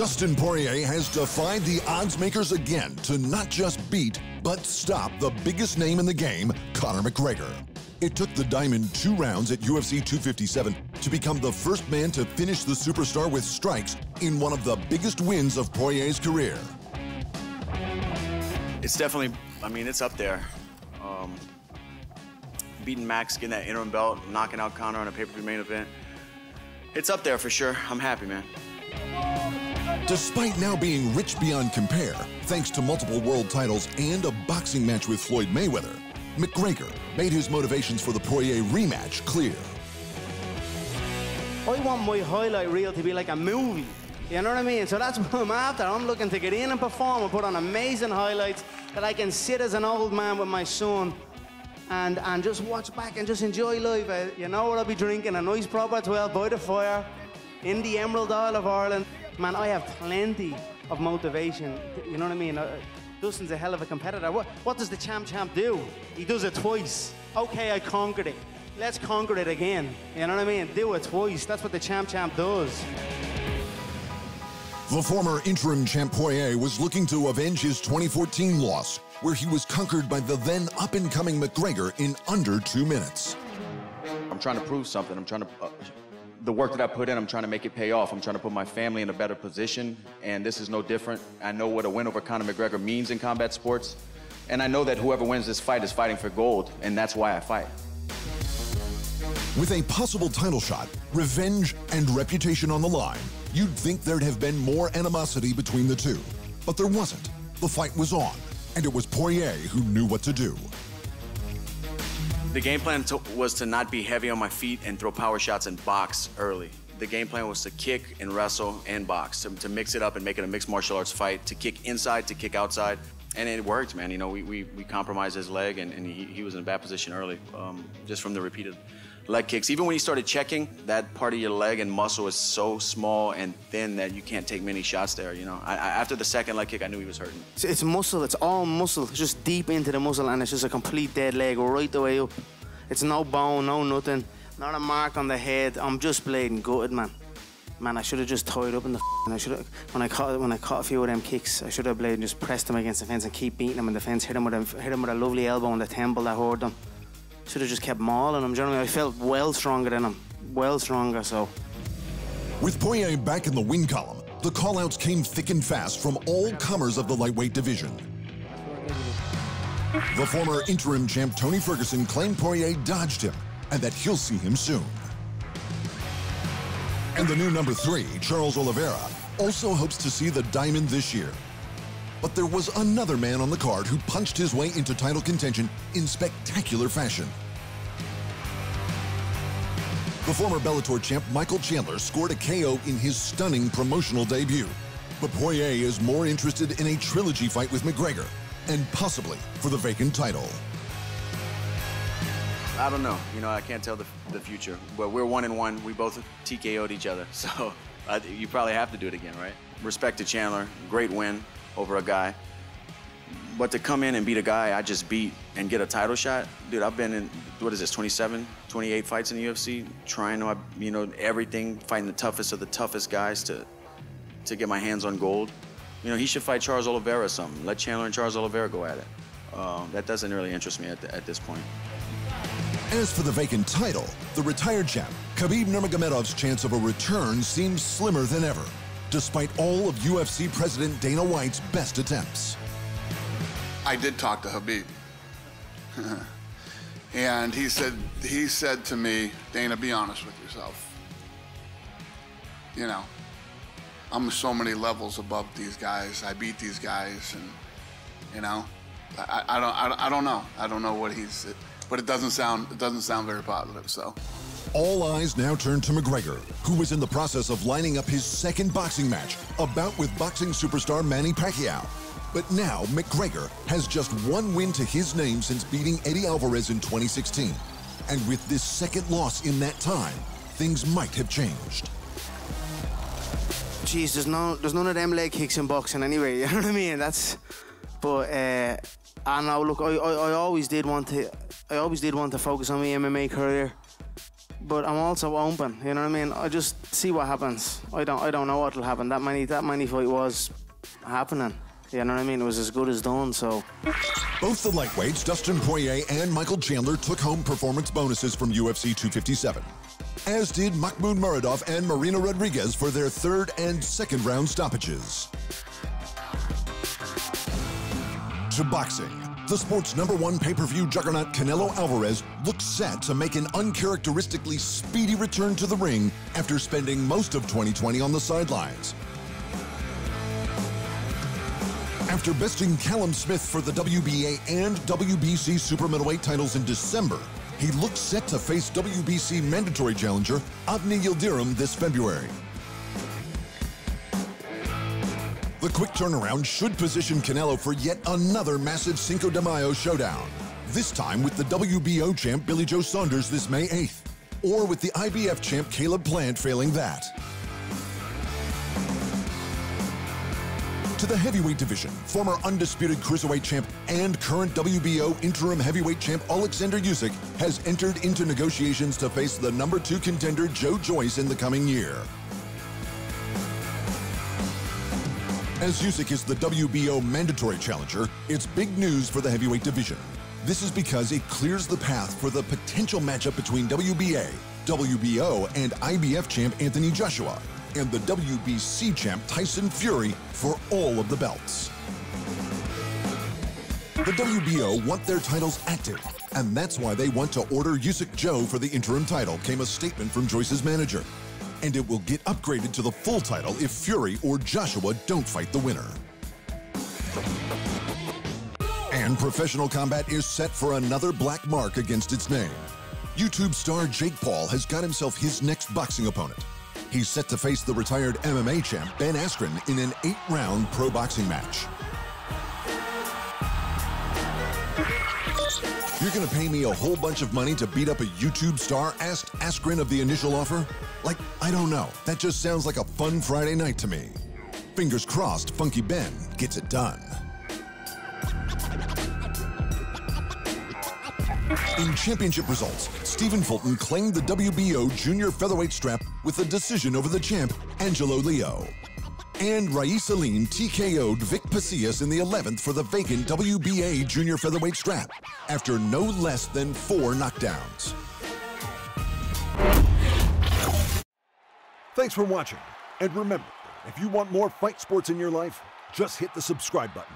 Dustin Poirier has defied the odds makers again to not just beat, but stop the biggest name in the game, Conor McGregor. It took the Diamond 2 rounds at UFC 257 to become the first man to finish the superstar with strikes in one of the biggest wins of Poirier's career. It's definitely, I mean, it's up there. Beating Max, getting that interim belt, knocking out Conor on a pay-per-view main event. It's up there for sure. I'm happy, man. Despite now being rich beyond compare, thanks to multiple world titles and a boxing match with Floyd Mayweather, McGregor made his motivations for the Poirier rematch clear. I want my highlight reel to be like a movie, you know what I mean? So that's what I'm after. I'm looking to get in and perform and put on amazing highlights that I can sit as an old man with my son and just watch back and just enjoy life. You know what I'll be drinking? A nice proper 12 by the fire in the Emerald Isle of Ireland. Man, I have plenty of motivation, you know what I mean? Dustin's a hell of a competitor. What does the champ do? He does it twice. Okay, I conquered it. Let's conquer it again. You know what I mean? Do it twice. That's what the champ does. The former interim champ Poirier was looking to avenge his 2014 loss, where he was conquered by the then up-and-coming McGregor in under 2 minutes. I'm trying to prove something. I'm trying to, the work that I put in, I'm trying to make it pay off. I'm trying to put my family in a better position, and this is no different. I know what a win over Conor McGregor means in combat sports, and I know that whoever wins this fight is fighting for gold, and that's why I fight. With a possible title shot, revenge, and reputation on the line, you'd think there'd have been more animosity between the two. But there wasn't. The fight was on, and it was Poirier who knew what to do. The game plan was to not be heavy on my feet and throw power shots and box early. The game plan was to kick and wrestle and box, to mix it up and make it a mixed martial arts fight, to kick inside, to kick outside. And it worked, man. You know, we compromised his leg, and he was in a bad position early, just from the repeated leg kicks. Even when he started checking, that part of your leg and muscle is so small and thin that you can't take many shots there, you know. After the second leg kick, I knew he was hurting. It's muscle, it's all muscle, it's just deep into the muscle, and it's just a complete dead leg right the way up. It's no bone, no nothing, not a mark on the head. I'm just bleeding gutted, man. Man, I should have just tied up in the and I should have, when I caught a few of them kicks, I should have blade and just pressed him against the fence and keep beating him in the fence, hit him with a lovely elbow on the temple that hurt him. Should have just kept mauling him, do you know what I mean? I felt well stronger than him, well stronger, so. With Poirier back in the win column, the call-outs came thick and fast from all comers of the lightweight division. The former interim champ Tony Ferguson claimed Poirier dodged him and that he'll see him soon. And the new number 3, Charles Oliveira, also hopes to see the Diamond this year. But there was another man on the card who punched his way into title contention in spectacular fashion. The former Bellator champ Michael Chandler scored a KO in his stunning promotional debut. But Poirier is more interested in a trilogy fight with McGregor, and possibly for the vacant title. I don't know. You know, I can't tell the future. But we're 1-1. We both TKO'd each other. So you probably have to do it again, right? Respect to Chandler. Great win over a guy. But to come in and beat a guy I just beat and get a title shot, dude, I've been in, what is this, 27, 28 fights in the UFC, trying to, you know, everything, fighting the toughest of the toughest guys to get my hands on gold. You know, he should fight Charles Oliveira or something. Let Chandler and Charles Oliveira go at it. That doesn't really interest me at this point. As for the vacant title, the retired champ, Khabib Nurmagomedov's chance of a return seems slimmer than ever, despite all of UFC President Dana White's best attempts. I did talk to Khabib. And he said to me, Dana, be honest with yourself. You know, I'm so many levels above these guys. I beat these guys, and you know, I don't know. I don't know what he's, but it doesn't sound very positive. So, all eyes now turn to McGregor, who was in the process of lining up his second boxing match, a bout with boxing superstar Manny Pacquiao. But now McGregor has just one win to his name since beating Eddie Alvarez in 2016, and with this second loss in that time, things might have changed. Jeez, there's none of them leg kicks in boxing anyway, you know what I mean? But I know, look, I always did want to focus on my MMA career. but I'm also open. You know what I mean? I just see what happens. I don't know what will happen. That many fight was happening. You know what I mean? It was as good as done. So both the lightweights, Dustin Poirier and Michael Chandler, took home performance bonuses from UFC 257, as did Mahmoud Muradov and Marina Rodriguez for their third and second round stoppages. To boxing. The sport's #1 pay-per-view juggernaut Canelo Alvarez looks set to make an uncharacteristically speedy return to the ring after spending most of 2020 on the sidelines. After besting Callum Smith for the WBA and WBC super middleweight titles in December, he looks set to face WBC Mandatory Challenger Avni Yildirim this February. The quick turnaround should position Canelo for yet another massive Cinco de Mayo showdown, this time with the WBO champ Billy Joe Saunders this May 8th, or with the IBF champ Caleb Plant failing that. To the heavyweight division, former undisputed cruiserweight champ and current WBO interim heavyweight champ Oleksandr Usyk has entered into negotiations to face the #2 contender Joe Joyce in the coming year. As Usyk is the WBO Mandatory Challenger, it's big news for the heavyweight division. This is because it clears the path for the potential matchup between WBA, WBO, and IBF champ Anthony Joshua and the WBC champ Tyson Fury for all of the belts. The WBO want their titles active, and that's why they want to order Usyk Joe for the interim title, came a statement from Joyce's manager. And it will get upgraded to the full title if Fury or Joshua don't fight the winner. And professional combat is set for another black mark against its name. YouTube star Jake Paul has got himself his next boxing opponent. He's set to face the retired MMA champ Ben Askren in an 8-round pro boxing match. You're gonna pay me a whole bunch of money to beat up a YouTube star, asked Askren of the initial offer? Like, I don't know. That just sounds like a fun Friday night to me. Fingers crossed, Funky Ben gets it done. In championship results, Stephen Fulton claimed the WBO junior featherweight strap with a decision over the champ, Angelo Leo. And Raisa Leen TKO'd Vic Pasillas in the 11th for the vacant WBA junior featherweight strap, after no less than 4 knockdowns. Thanks for watching, and remember, if you want more fight sports in your life, just hit the subscribe button.